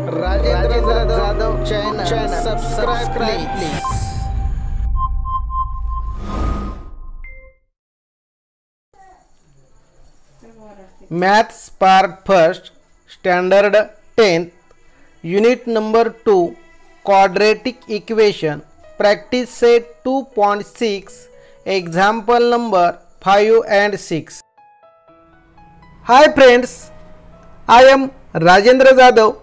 Rajendra Jadhav channel. Subscribe please. Maths part first, standard 10th, unit number 2, quadratic equation, practice set 2.6, example number 5 and 6. Hi friends, I am Rajendra Jadhav.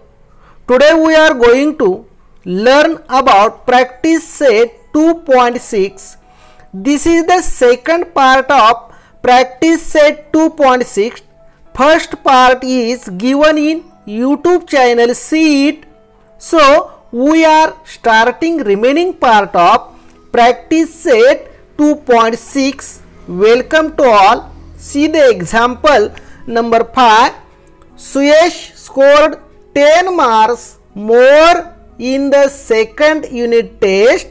Today we are going to learn about practice set 2.6. This is the second part of practice set 2.6. First part is given in YouTube channel, see it. So we are starting remaining part of practice set 2.6. Welcome to all. See the example number 5. Suyesh scored 10 marks more in the second unit test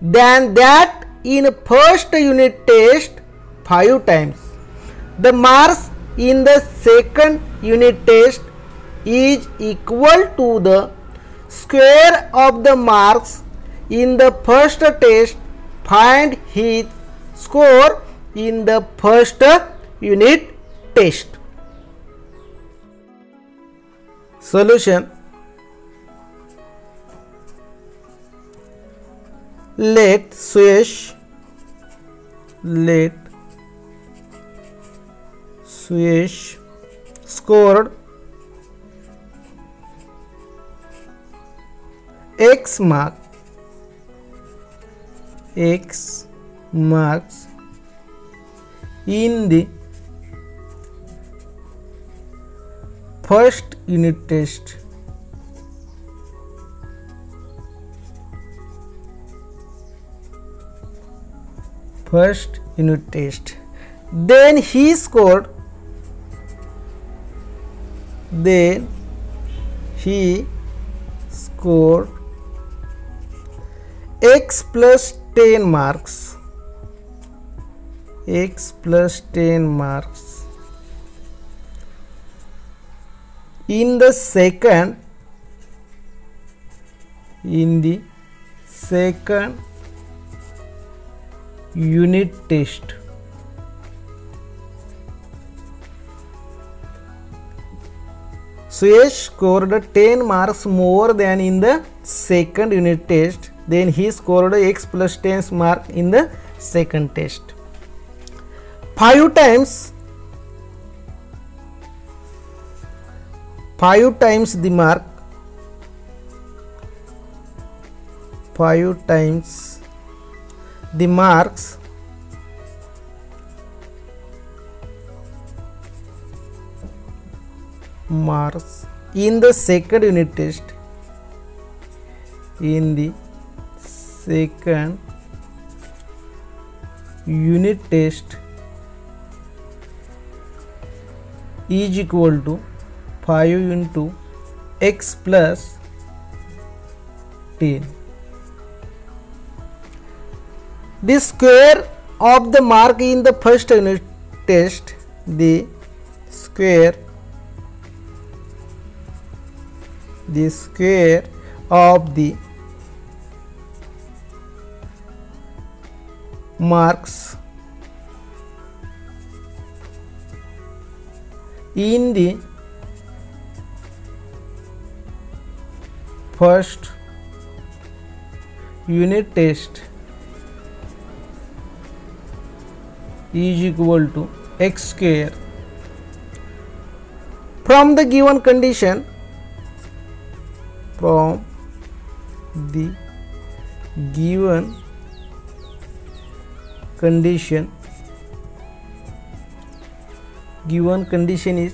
than that in first unit test 5 times. The marks in the second unit test is equal to the square of the marks in the first test. Find his score in the first unit test. Solution. Let Suyesh scored X marks in the first unit test. Then he scored X plus 10 marks in the second unit test. Suyesh scored 10 marks more than in the second unit test. Then he scored X plus 10 mark in the second test. 5 times the mark. 5 times the marks in the second unit test. Is equal to 5 into X plus 10. The square of the mark in the first unit test, the square of the marks in the first unit test is equal to X square. From the given condition, given condition is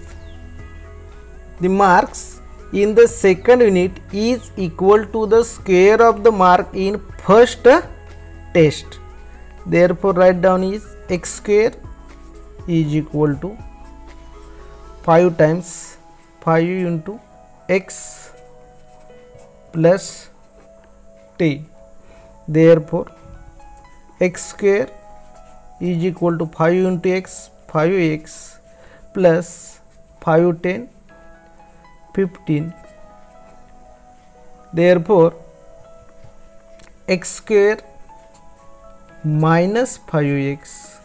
the marks in the second unit is equal to the square of the mark in first test. Therefore write down is X square is equal to 5 times 5 into X plus 10. Therefore X square is equal to 5 into X, 5x plus 5 10 15 Therefore, x square minus 5x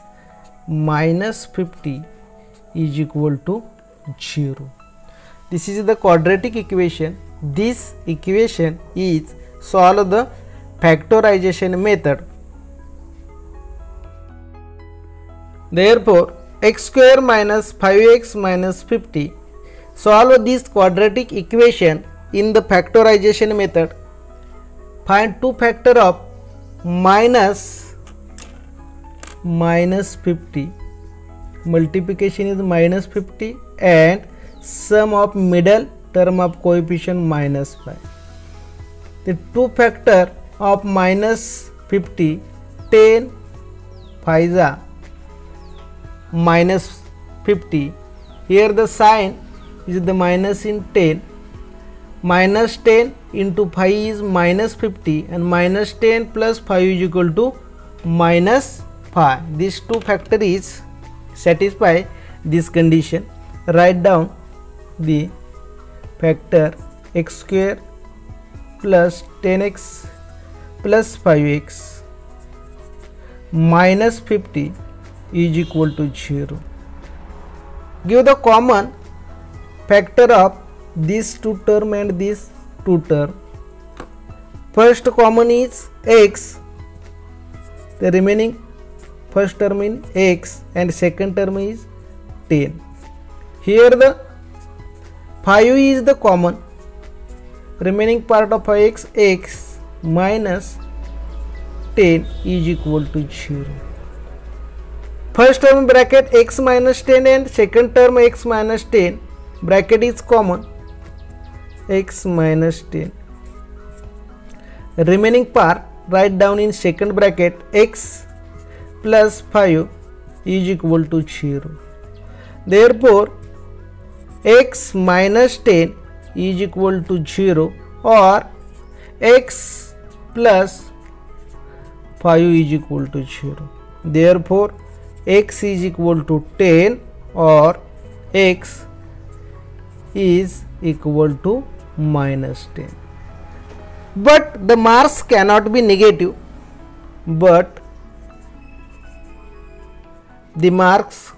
minus 50 is equal to 0. This is the quadratic equation. This equation is solve the factorization method. Therefore, x square minus 5x minus 50, solve this quadratic equation in the factorization method. Find 2 factor of minus 50. Multiplication is minus 50 and sum of middle term of coefficient minus 5. The 2 factor of minus 50, 10 5 minus 50. Here the sign is the minus in 10. Minus 10 into 5 is minus 50 and minus 10 plus 5 is equal to minus 5. These 2 factor is satisfy this condition. Write down the factor x square plus 10x plus 5x minus 50 is equal to 0. Give the common factor of this 2 term and this 2 term. First common is x, the remaining first term in x and second term is 10. Here the 5 is the common, remaining part of 5x x minus 10 is equal to 0. First term bracket x minus 10 and second term x minus 10 bracket is common, x minus 10. Remaining part write down in second bracket x plus 5 is equal to 0. Therefore, x minus 10 is equal to 0 or x plus 5 is equal to 0. Therefore, x is equal to 10 or x is equal to minus 10. But the marks cannot be negative, but the marks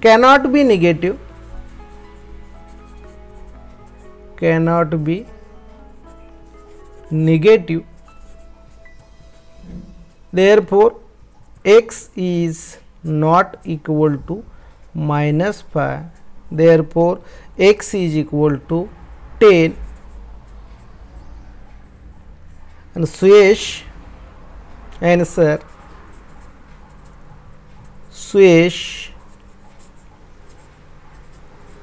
cannot be negative, therefore x is not equal to minus 5, therefore x is equal to 10 and Suyesh answer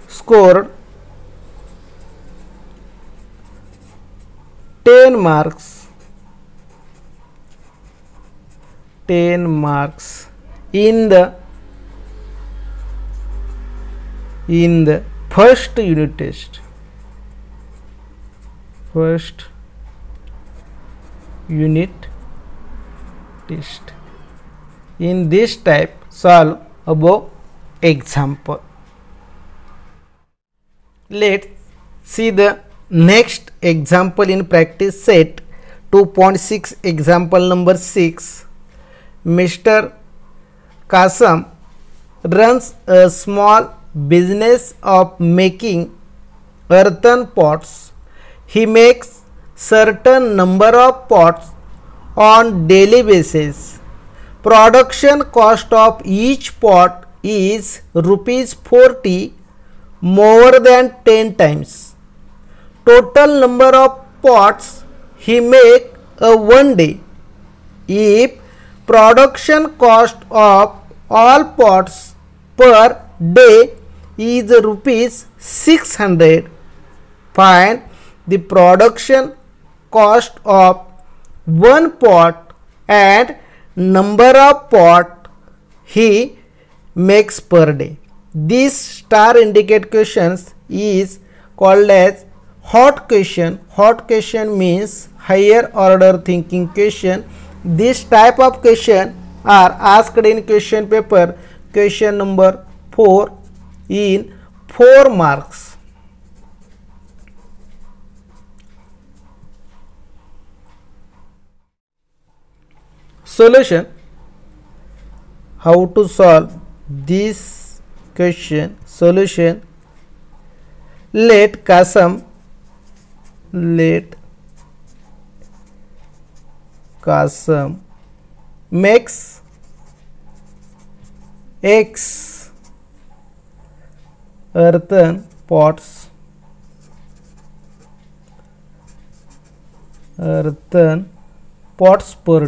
scored 10 marks in the first unit test. In this type, solve above example. Let's see the next example in practice set 2.6, example number 6. Mr. Kasam runs a small business of making earthen pots. He makes certain number of pots on daily basis. Production cost of each pot is rupees 40, more than 10 times. Total number of pots he make a one day. If production cost of all pots per day is rupees 600, find the production cost of one pot and number of pot he makes per day. This star indicate questions is called as hot question. Hot question means higher order thinking question. This type of question are asked in question paper question number 4 in 4 marks. Solution: how to solve this question? Solution: let Kasam makes X earthen pots per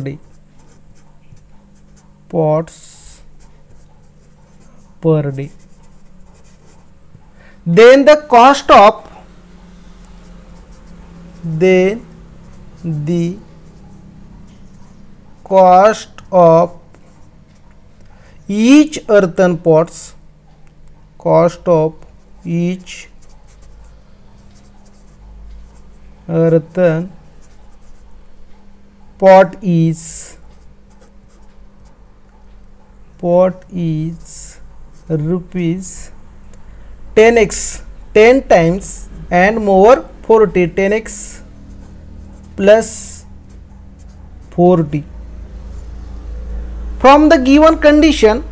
day. Then the cost of each earthen pot is rupees 10x, 10 times and more 40, 10x plus 40. From the given condition,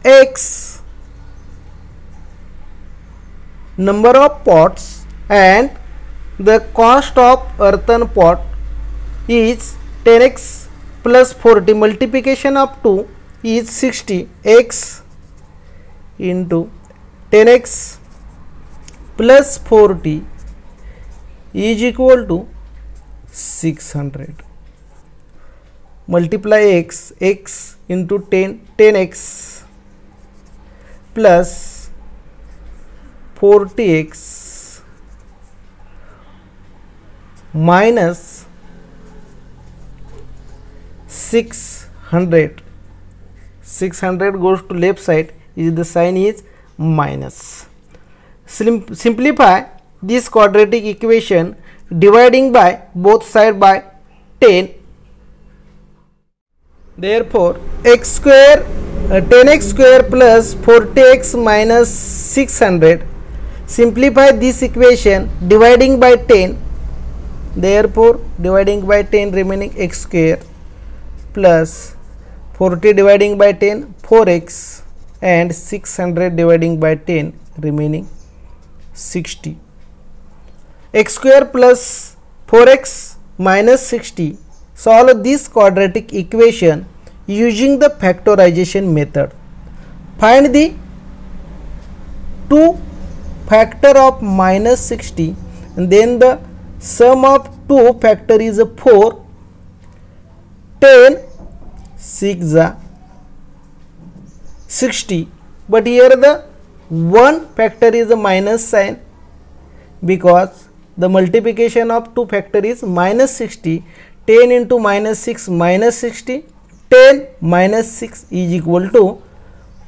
X number of pots and the cost of earthen pot is 10x plus 40. Multiplication of 2 is 60. X into 10x plus 40 is equal to 600. Multiply x into 10x plus 40x minus 600. 600 goes to left side, is the sign is minus. Simplify this quadratic equation dividing by both sides by 10. Therefore, x square 10x square plus 40x minus 600. Simplify this equation dividing by 10. Therefore, dividing by 10 remaining x square plus 40 dividing by 10 4x and 600 dividing by 10 remaining 60. X square plus 4x minus 60. Solve this quadratic equation using the factorization method. Find the 2 factor of minus 60 and then the sum of 2 factor is 4. 10 6 60, but here the 1 factor is a minus sign because the multiplication of 2 factor is minus 60. 10 into minus 6 minus 60. 10 minus 6 is equal to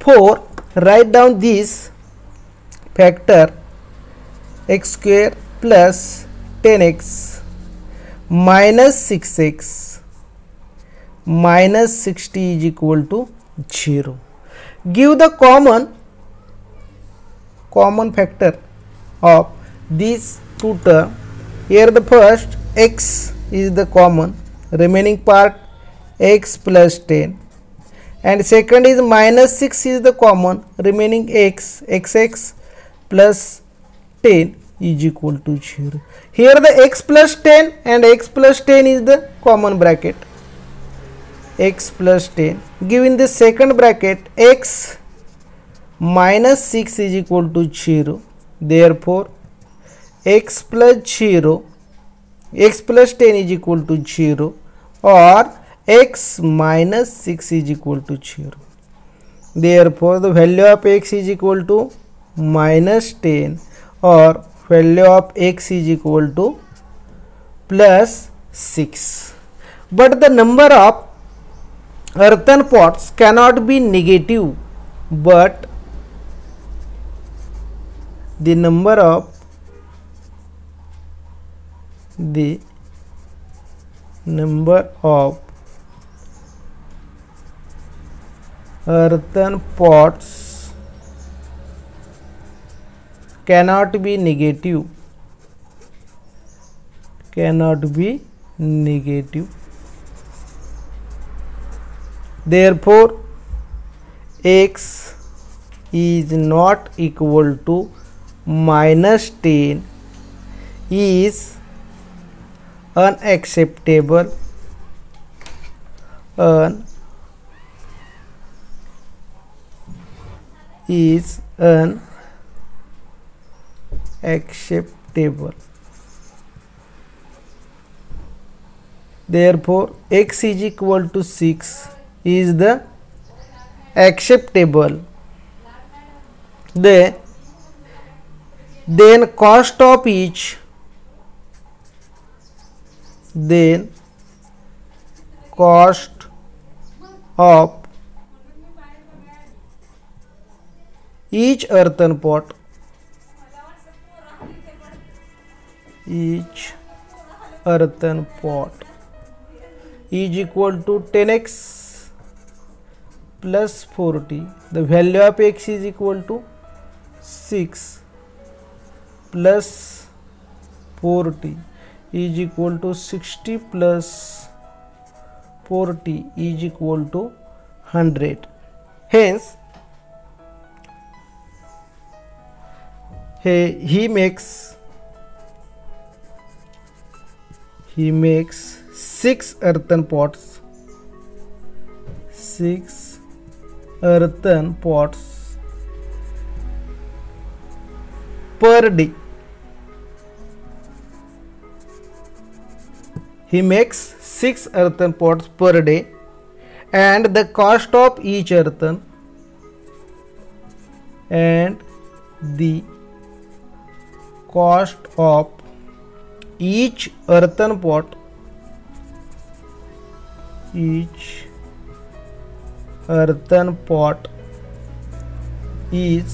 4. Write down this factor x square plus 10x minus 6x minus 60 is equal to 0. Give the common factor of these two terms. Here the first x is the common, remaining part x plus 10, and second is minus 6 is the common, remaining xx plus 10 is equal to 0. Here the x plus 10 and x plus 10 is the common bracket, x plus 10. Given the second bracket x minus 6 is equal to 0. Therefore, x plus 0, x plus 10 is equal to 0 or x minus 6 is equal to 0. Therefore, the value of x is equal to minus 10 or value of x is equal to plus 6. But the number of earthen pots cannot be negative, but the number of earthen pots cannot be negative. Therefore, x is not equal to -10 is unacceptable. Therefore, x is equal to 6 is the acceptable. Then cost of each earthen pot is equal to 10x plus 40. The value of x is equal to 6 plus 40 is equal to 60 plus 40 is equal to 100. Hence, he makes 6 earthen pots per day. He makes 6 earthen pots per day, and the cost of each earthen pot is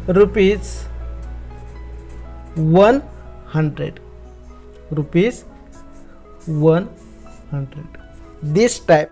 rupees 100. This type